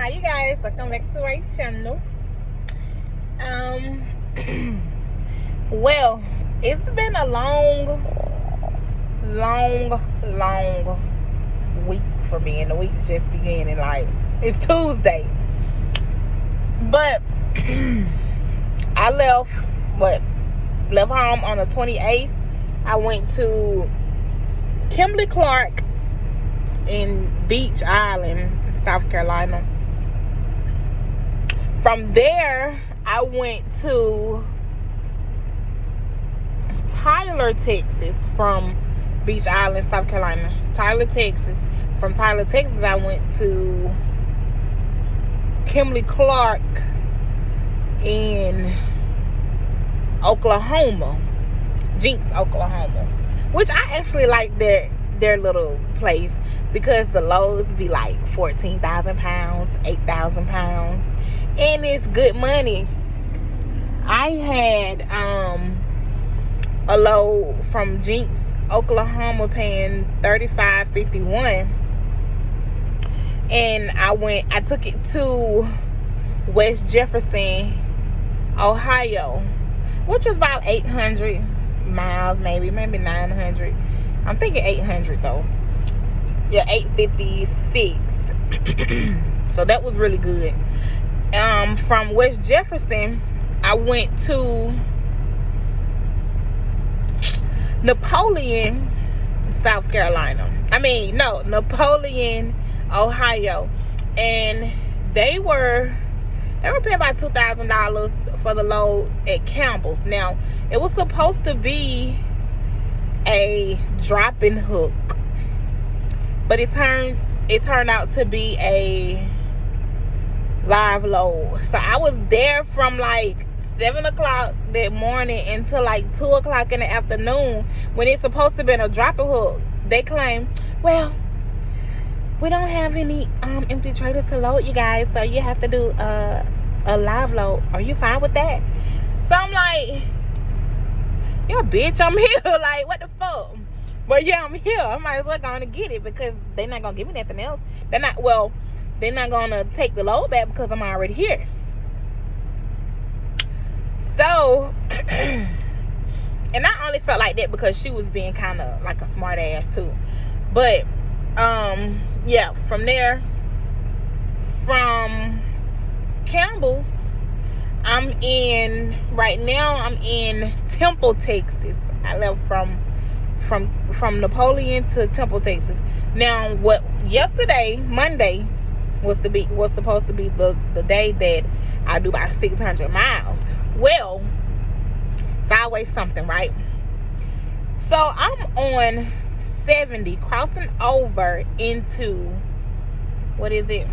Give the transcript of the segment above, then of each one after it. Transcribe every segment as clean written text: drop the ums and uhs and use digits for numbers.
Hi you guys, welcome back to my channel. Well, it's been a long week for me, and the week's just beginning. Like, it's Tuesday, but I left home on the 28th. I went to Kimberly Clark in Beach Island, South Carolina. From there, I went to Tyler, Texas, from Beach Island, South Carolina. Tyler, Texas. From Tyler, Texas, I went to Kimberly Clark in Oklahoma, Jinx, Oklahoma, which I actually like their little place because the loads be like 14,000 pounds, 8,000 pounds, and it's good money. I had a load from Jinx, Oklahoma, paying $35.51, and I took it to West Jefferson, Ohio, which was about 800 miles, maybe 900. I'm thinking 800 though. Yeah, 856. So that was really good. From West Jefferson, I went to Napoleon, South Carolina. Napoleon, Ohio, and they were paying about $2,000 for the load at Campbell's. Now, it was supposed to be a drop-in hook, but it turned out to be a live load. So I was there from like 7 o'clock that morning until like 2 o'clock in the afternoon, when it's supposed to be a drop-in hook. They claim, well, we don't have any empty trailers to load you guys, so you have to do a live load. Are you fine with that? So I'm like, yeah, bitch, I'm here. Like, what the fuck? But yeah, I'm here. I might as well go on and get it, because they're not gonna give me nothing else. They're not gonna take the load back because I'm already here. So and I only felt like that because she was being kind of like a smart ass too. But yeah, from there, from Campbell's, right now I'm in Temple, Texas. I left from Napoleon to Temple, Texas. Now, what yesterday, Monday, was supposed to be the day that I do about 600 miles. Well, it's always something, right? So I'm on 70, crossing over into, what is it?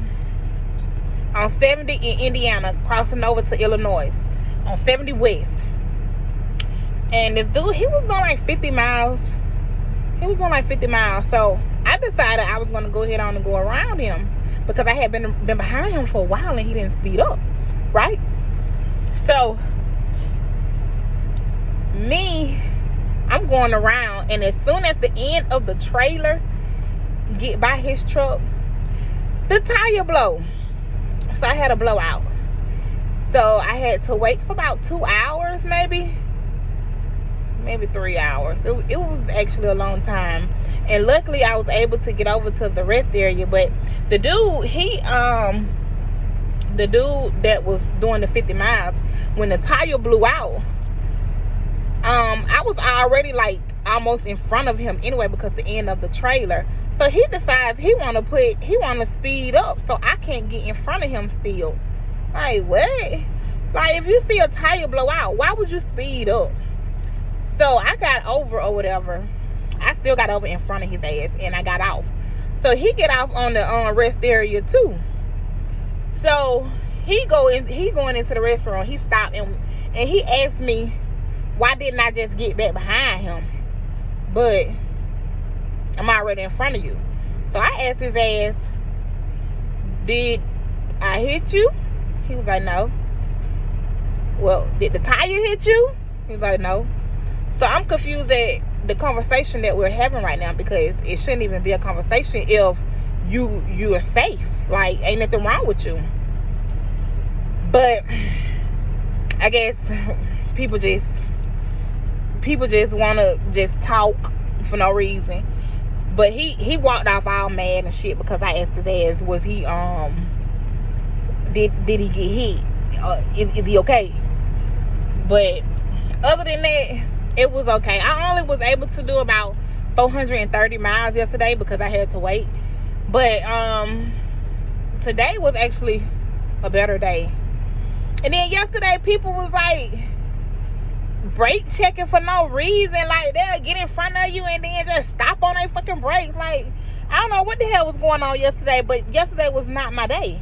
On 70 in Indiana, crossing over to Illinois, on 70 West. And this dude, he was going like 50 miles. So I decided I was going to go ahead on and go around him, because I had been behind him for a while and he didn't speed up, right? So I'm going around, and as soon as the end of the trailer get by his truck, the tire blow. So I had a blowout. So I had to wait for about 2 hours, maybe 3 hours. It was actually a long time. And luckily I was able to get over to the rest area. But the dude, the dude that was doing the 50 miles, when the tire blew out, I was already like almost in front of him anyway, because the end of the trailer. So he decides he want to speed up, so I can't get in front of him still. Like, what? Like, if you see a tire blow out, why would you speed up? So I got over or whatever. I still got over in front of his ass, and I got off. So he get off on the rest area too. So he going into the restaurant. He stopped and he asked me, why didn't I just get back behind him? But I'm already in front of you. So I asked his ass, did I hit you? He was like, no. Well, did the tire hit you? He was like, no. So I'm confused at the conversation that we're having right now, because it shouldn't even be a conversation if you are safe. Like, ain't nothing wrong with you. But I guess people just want to just talk for no reason. But he walked off all mad and shit because I asked his ass, was he did he get hit? Is he okay? But other than that, it was okay. I only was able to do about 430 miles yesterday because I had to wait. But today was actually a better day. And then yesterday, people was like brake checking for no reason. Like, they'll get in front of you and then just stop on their fucking brakes. Like, I don't know what the hell was going on yesterday, but yesterday was not my day.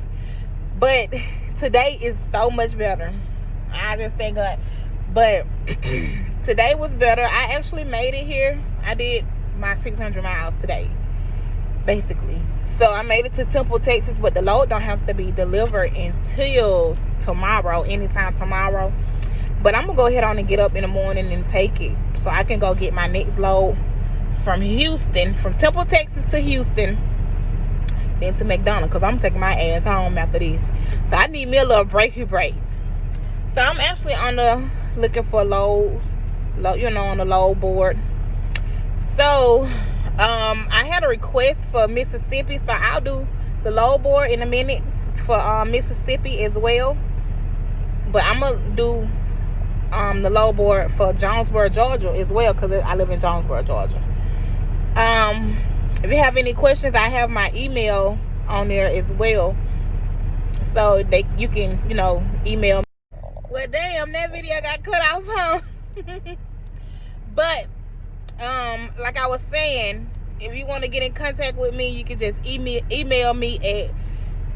But today is so much better. I just thank God. But today was better. I actually made it here. I did my 600 miles today, basically. So I made it to Temple, Texas, but the load don't have to be delivered until tomorrow, anytime tomorrow. But I'm gonna go ahead on and get up in the morning and take it so I can go get my next load from Houston, from Temple, Texas to Houston, then to McDonough, because I'm taking my ass home after this. So I need me a little breaky break. So I'm actually on the looking for loads, on the load board. So I had a request for Mississippi, so I'll do the load board in a minute for Mississippi as well. But I'm gonna do the load board for Jonesboro, Georgia as well, because I live in Jonesboro, Georgia. If you have any questions, I have my email on there as well, so you can email me. Well, damn, that video got cut off, huh? But like I was saying, if you want to get in contact with me, you can just email me at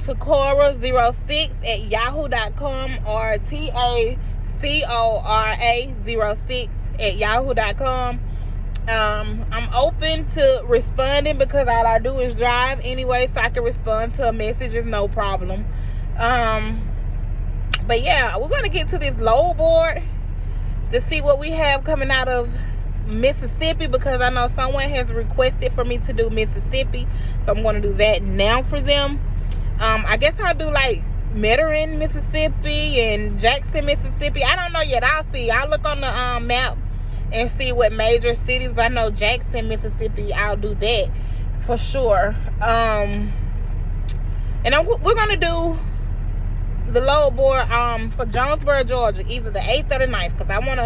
Takora06@yahoo.com or TACORA06@yahoo.com. I'm open to responding because all I do is drive anyway, so I can respond to messages, no problem. But yeah, we're gonna get to this load board to see what we have coming out of Mississippi, because I know someone has requested for me to do Mississippi, so I'm going to do that now for them. I guess I'll do like Medellin, Mississippi and Jackson, Mississippi. I don't know yet. I'll see. I'll look on the map and see what major cities, but I know Jackson, Mississippi, I'll do that for sure. And we're going to do the load board for Jonesboro, Georgia, either the 8th or the 9th, because I want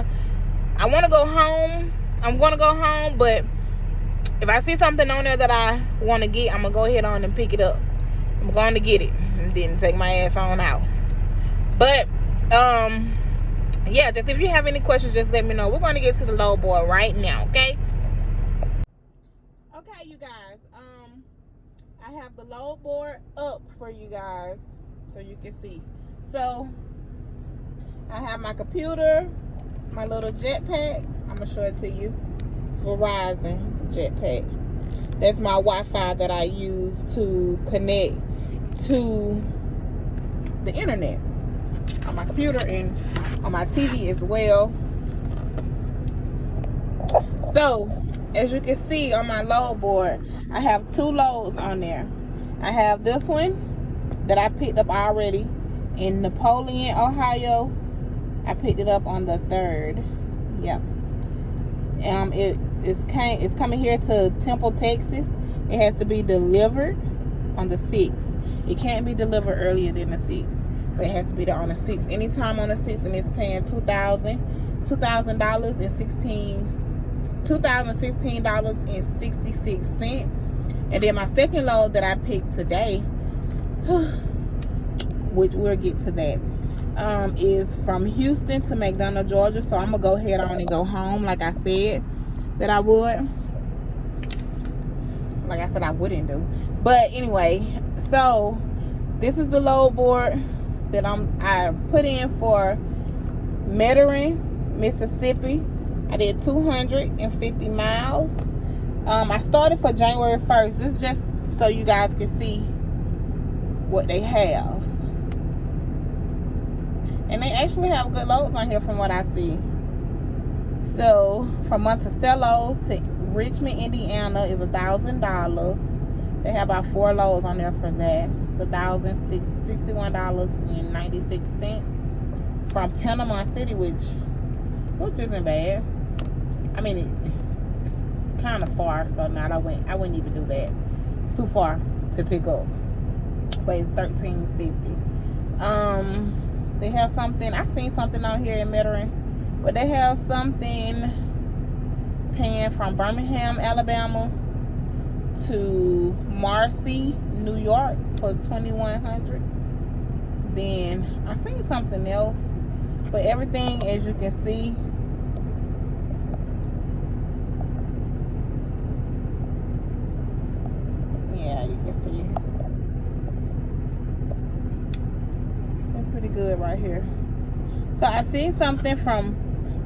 to go home. I'm going to go home, but if I see something on there that I want to get, I'm going to go ahead on and pick it up. I'm going to get it and then take my ass on out. But, yeah, just if you have any questions, just let me know. We're going to get to the load board right now, okay? Okay, you guys. I have the load board up for you guys so you can see. So, I have my computer, my little jetpack. I'm going to show it to you. Verizon jetpack. That's my Wi-Fi that I use to connect to the internet on my computer and on my TV as well. So, as you can see on my load board, I have 2 loads on there. I have this one that I picked up already in Napoleon, Ohio. I picked it up on the 3rd. Yep. It's coming here to Temple, Texas. It has to be delivered on the 6th. It can't be delivered earlier than the 6th. So it has to be there on the 6th. Anytime on the 6th, and it's paying $2,016.66. And then my second load that I picked today, which we'll get to that, is from Houston to McDonough, Georgia. So I'm gonna go ahead on and go home, like I said that I would. Like I said I wouldn't do. But anyway, so this is the load board that I put in for Medellin, Mississippi. I did 250 miles. I started for January 1st. This is just so you guys can see what they have. And they actually have good loads on here from what I see. So, from Monticello to Richmond, Indiana is $1,000. They have about 4 loads on there for that. $1,061.96 from Panama City, which isn't bad. I mean, it's kind of far, so not I wouldn't even do that. It's too far to pick up, but it's $13.50. They have something. I seen something out here in Metairie, but they have something paying from Birmingham, Alabama to Marcy, New York for $2,100. Then I seen something else, but everything, as you can see, yeah, you can see they're pretty good right here. So I seen something from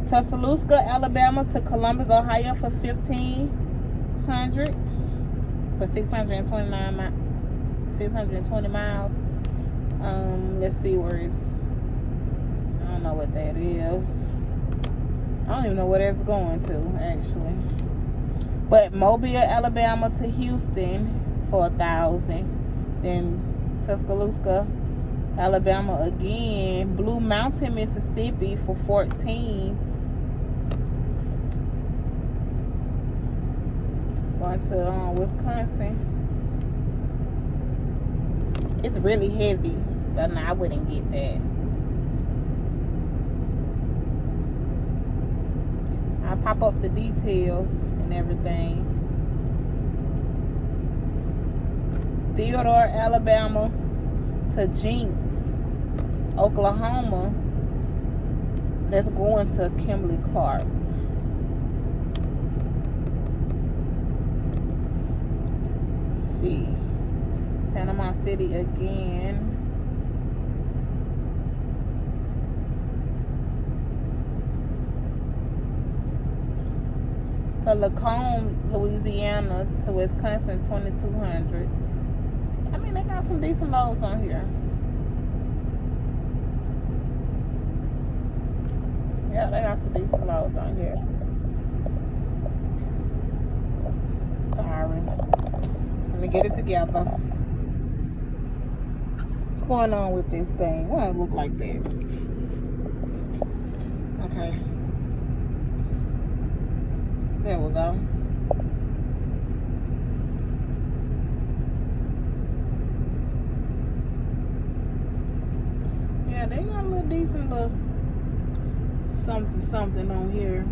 Tuscaloosa, Alabama to Columbus, Ohio for $1,500 for 620 miles. Let's see where it's. I don't know what that is. I don't even know where that's going to, actually. But Mobile, Alabama to Houston for $1,000. Then Tuscaloosa, Alabama again. Blue Mountain, Mississippi for $14. Going to Wisconsin. It's really heavy, so no, I wouldn't get that. I'll pop up the details and everything. Theodore, Alabama to Jinx, Oklahoma. That's going to Kimberly Clark. Let's see. Panama City again. For Lacombe, Louisiana to Wisconsin, $2,200. I mean, they got some decent loads on here. Yeah, they got some decent loads on here. Sorry. Let me get it together. What's going on with this thing? Why does it look like that? Okay. There we go. Yeah, they got a little decent little something on here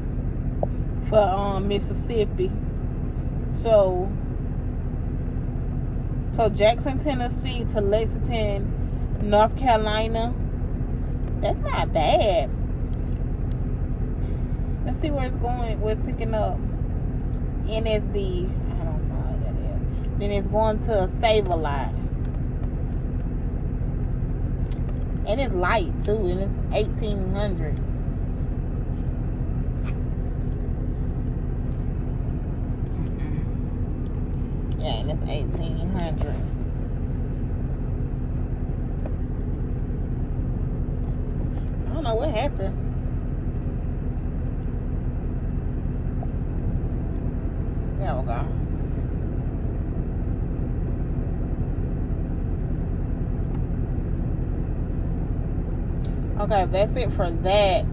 for Mississippi. So Jackson, Tennessee to Lexington, North Carolina. That's not bad. Let's see where it's going, where it's picking up. NSD. I don't know what that is. Then it's going to Save-A-Lot. And it's light too, and it's 1,800. Yeah, and it's 1,800. I don't know what happened. There we go. Okay, that's it for that,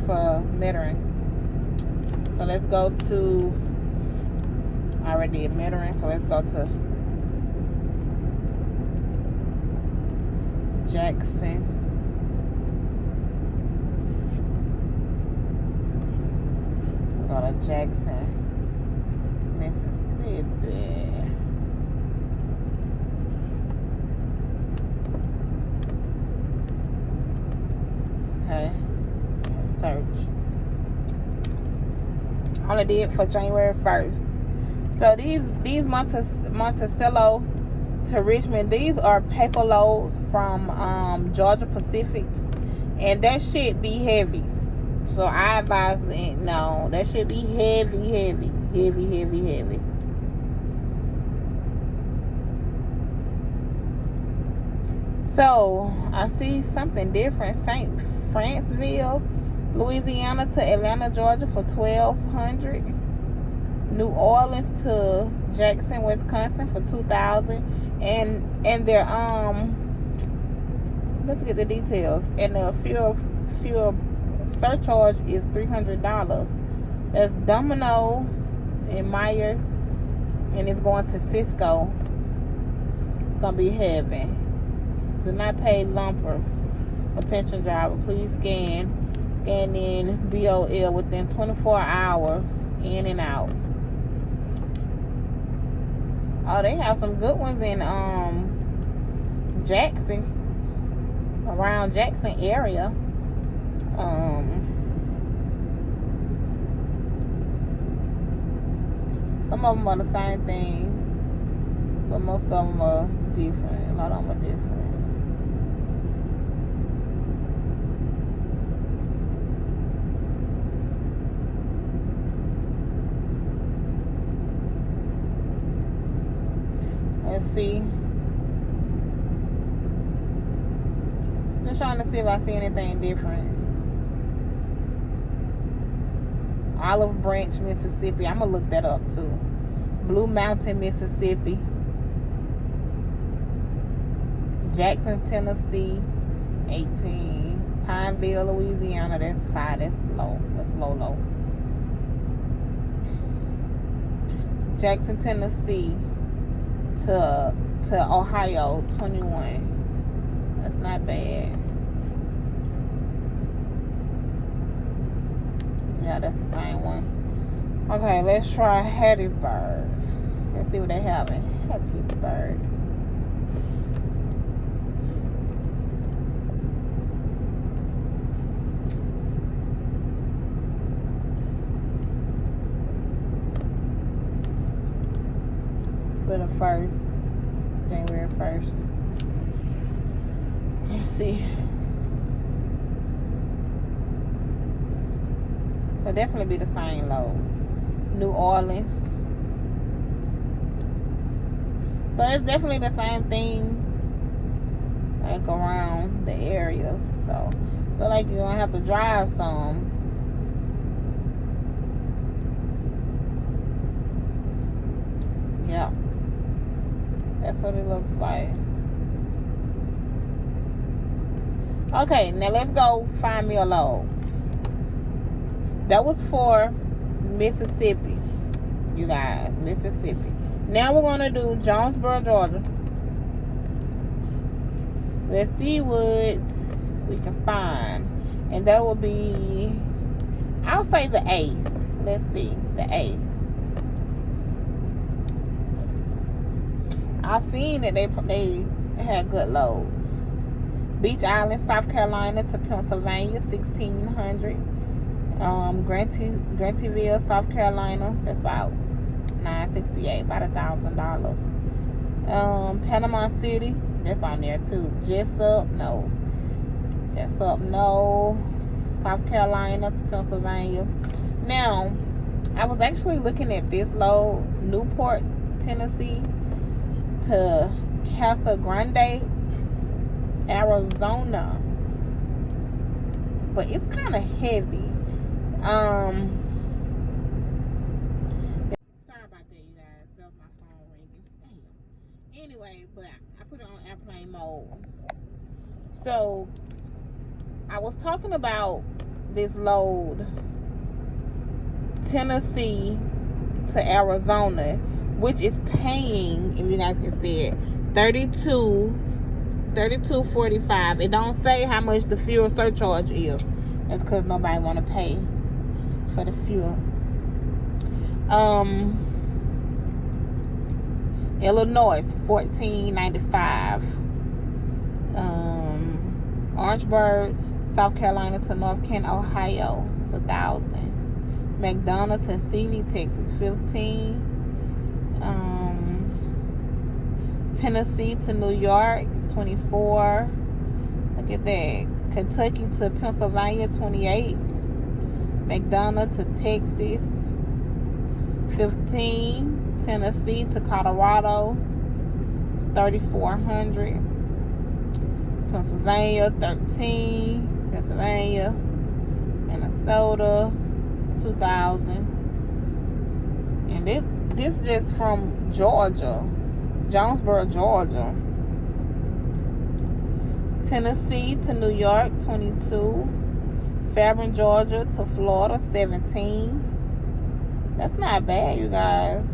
for Metairie. So let's go to, I already did Metairie, so let's go to Jackson. Go to Jackson, Mississippi. Okay, search. All I did for January 1st. So these Monticello to Richmond, these are paper loads from Georgia Pacific, and that should be heavy. So I advise it. No, that should be heavy. So I see something different. St. Franceville, Louisiana to Atlanta, Georgia for $1,200. New Orleans to Jackson, Wisconsin for $2,000. and their let's get the details. And the fuel surcharge is $300. That's Domino and Myers, and it's going to Cisco. It's gonna be heavy. Do not pay lumpers. Attention driver, please scan in BOL within 24 hours, in and out. Oh, they have some good ones in Jackson, around Jackson area. Some of them are the same thing, but most of them are different. A lot of them are different. Let's see. Just trying to see if I see anything different. Olive Branch, Mississippi. I'm gonna look that up too. Blue Mountain, Mississippi. Jackson, Tennessee, 18. Pineville, Louisiana. That's 5. That's low. That's low. Jackson, Tennessee to Ohio, 21. That's not bad. Yeah, that's the same one. Okay, let's try Hattiesburg. Let's see what they have in Hattiesburg. For the first, January 1st. Let's see. So definitely be the same load. New Orleans. So it's definitely the same thing, like around the area. So feel like you're gonna have to drive some. Yeah. That's what it looks like. Okay, now let's go find me a load. That was for Mississippi, you guys. Mississippi. Now we're gonna do Jonesboro, Georgia. Let's see what we can find. And that will be, I'll say the 8th. Let's see, the 8th. I've seen that they had good loads. Beach Island, South Carolina to Pennsylvania, 1,600. Grantville, South Carolina, that's about $968, about $1,000. Panama City, that's on there too. Jessup, no. South Carolina to Pennsylvania. Now, I was actually looking at this load, Newport, Tennessee to Casa Grande, Arizona. But it's kind of heavy. Sorry about that, you guys. That was my phone ringing. Damn. Anyway, but I put it on airplane mode. So I was talking about this load, Tennessee to Arizona, which is paying, if you guys can see it, $32.45. It don't say how much the fuel surcharge is. That's because nobody want to pay for the fuel. Illinois, $14.95. Orangeburg, South Carolina to North Kent, Ohio, it's $1,000. McDonough to Sealy, Texas, $15. Tennessee to New York, $24. Look at that. Kentucky to Pennsylvania, $28. McDonough to Texas, $15. Tennessee to Colorado, it's $3,400. Pennsylvania, $13. Pennsylvania, Minnesota, $2,000. And this just from Georgia. Jonesboro, Georgia. Tennessee to New York, 22. Fairburn, Georgia to Florida, 17. That's not bad, you guys.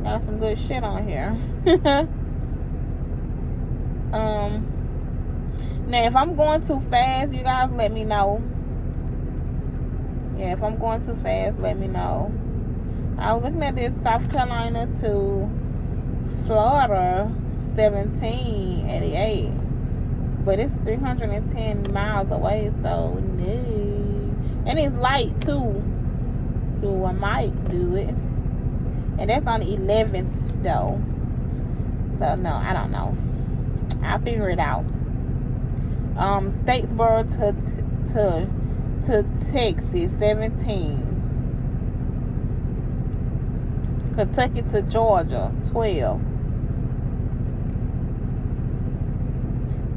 Got some good shit on here. Now if I'm going too fast, you guys let me know. Yeah, if I'm going too fast, let me know. I was looking at this South Carolina to Florida, 1788. But it's 310 miles away, so no. And it's light too. So I might do it. And that's on the 11th though. So no, I don't know. I'll figure it out. Statesboro to Texas, 17. Kentucky to Georgia, 12.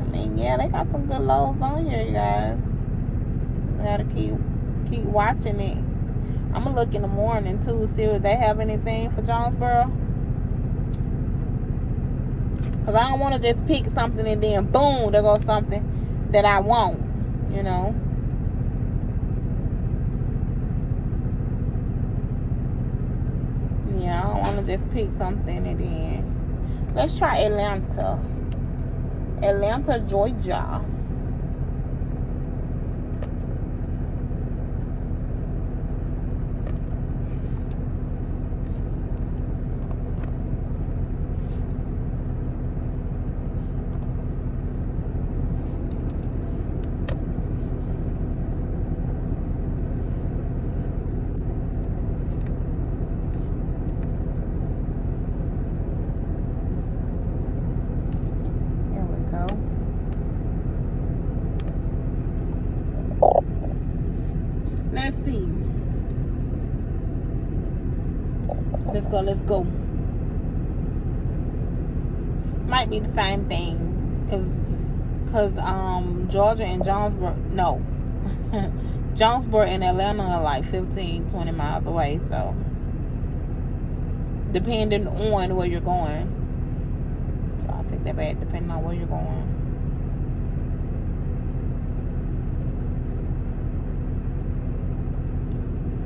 I mean, yeah, they got some good loads on here, you guys. I gotta keep watching it. I'm gonna look in the morning too, see if they have anything for Jonesboro. Cause I don't want to just pick something and then boom, there goes something that I want, you know. Yeah, I don't want to just pick something and then. Let's try Atlanta. Atlanta, Georgia. Let's see. Let's go. Might be the same thing. Cause Georgia and Jonesboro, no. Jonesboro and Atlanta are like 15-20 miles away, so depending on where you're going. So I'll take that back, depending on where you're going.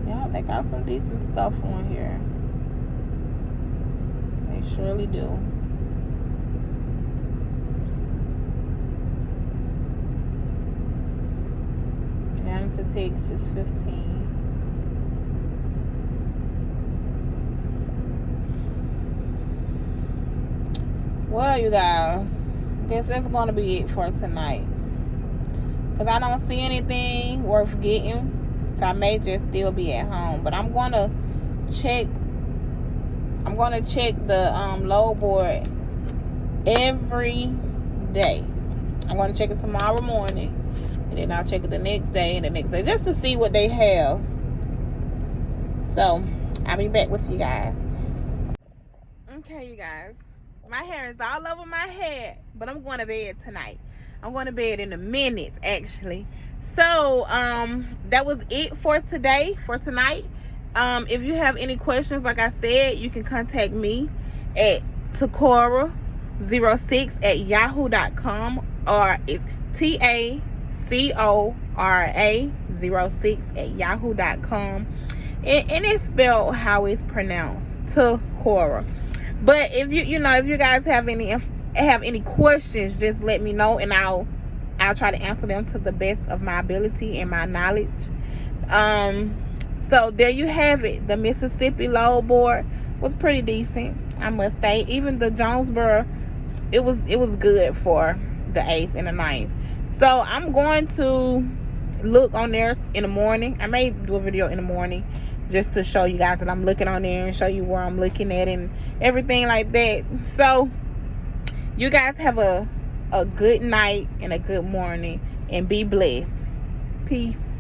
Yeah, they got some decent stuff on here. They surely do. Down to Texas, 15. Well, you guys, I guess that's going to be it for tonight. Because I don't see anything worth getting. So I may just still be at home. But I'm going to check. I'm going to check the load board every day. I'm going to check it tomorrow morning. And then I'll check it the next day and the next day. Just to see what they have. So, I'll be back with you guys. Okay, you guys. My hair is all over my head. But I'm going to bed tonight. I'm going to bed in a minute, actually. So, that was it for today, for tonight. If you have any questions, like I said, you can contact me at Takora06@yahoo.com, or it's TACORA06@yahoo.com, and it's spelled how it's pronounced, Takora. But if if you guys have any questions, just let me know, and I'll try to answer them to the best of my ability and my knowledge. So there you have it. The Mississippi load board was pretty decent, I must say. Even the Jonesboro, it was good for the 8th and the 9th. So I'm going to look on there in the morning. I may do a video in the morning just to show you guys that I'm looking on there and show you where I'm looking at and everything like that. So you guys have a good night and a good morning, and be blessed. Peace.